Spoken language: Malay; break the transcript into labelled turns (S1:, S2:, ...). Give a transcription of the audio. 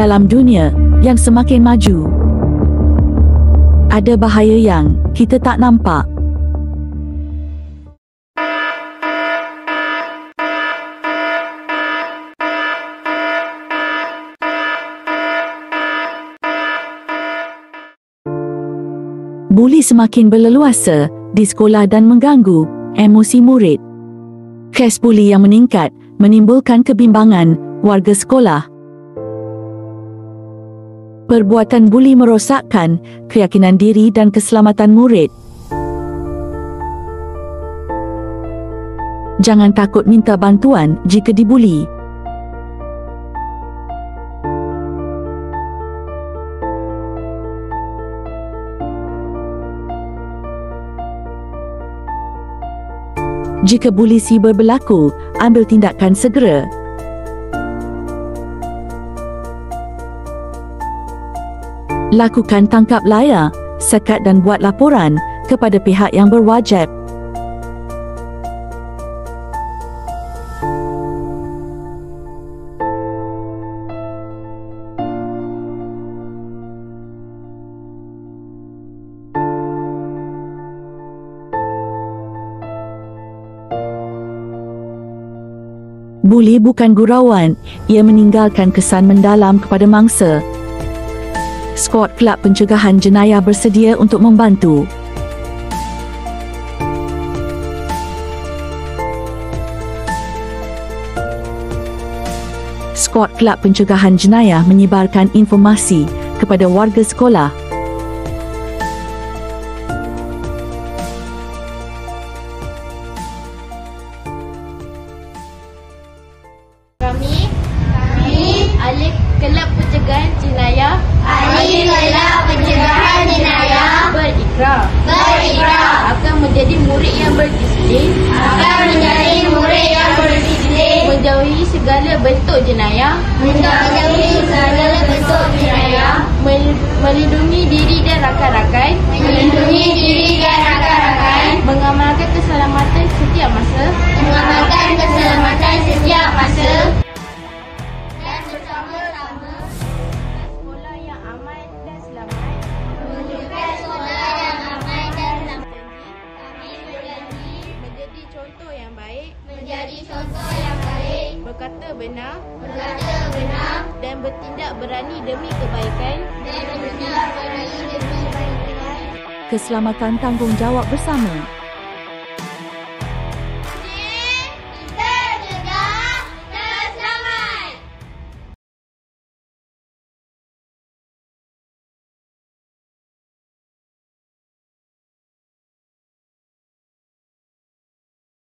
S1: dalam dunia yang semakin maju, ada bahaya yang kita tak nampak. Buli semakin berleluasa di sekolah dan mengganggu emosi murid. Kes buli yang meningkat menimbulkan kebimbangan warga sekolah. Perbuatan buli merosakkan keyakinan diri dan keselamatan murid. Jangan takut minta bantuan jika dibuli. Jika buli siber berlaku, ambil tindakan segera. Lakukan tangkap layar, sekat dan buat laporan kepada pihak yang berwajib. Buli bukan gurauan, ia meninggalkan kesan mendalam kepada mangsa. Skuad Kelab Pencegahan Jenayah bersedia untuk membantu. Skuad Kelab Pencegahan Jenayah menyebarkan informasi kepada warga sekolah.
S2: Kami ahli Kelab Pencegahan Jenayah berikrar akan menjadi murid yang berdisiplin, menjauhi segala bentuk jenayah, melindungi diri dan rakan-rakan, mengamalkan keselamatan setiap masa, dan bersama-sama sekolah yang aman dan selamat. Kami berjanji menjadi contoh yang baik, berkata benar, dan bertindak berani demi kebaikan.
S1: Keselamatan tanggungjawab bersama.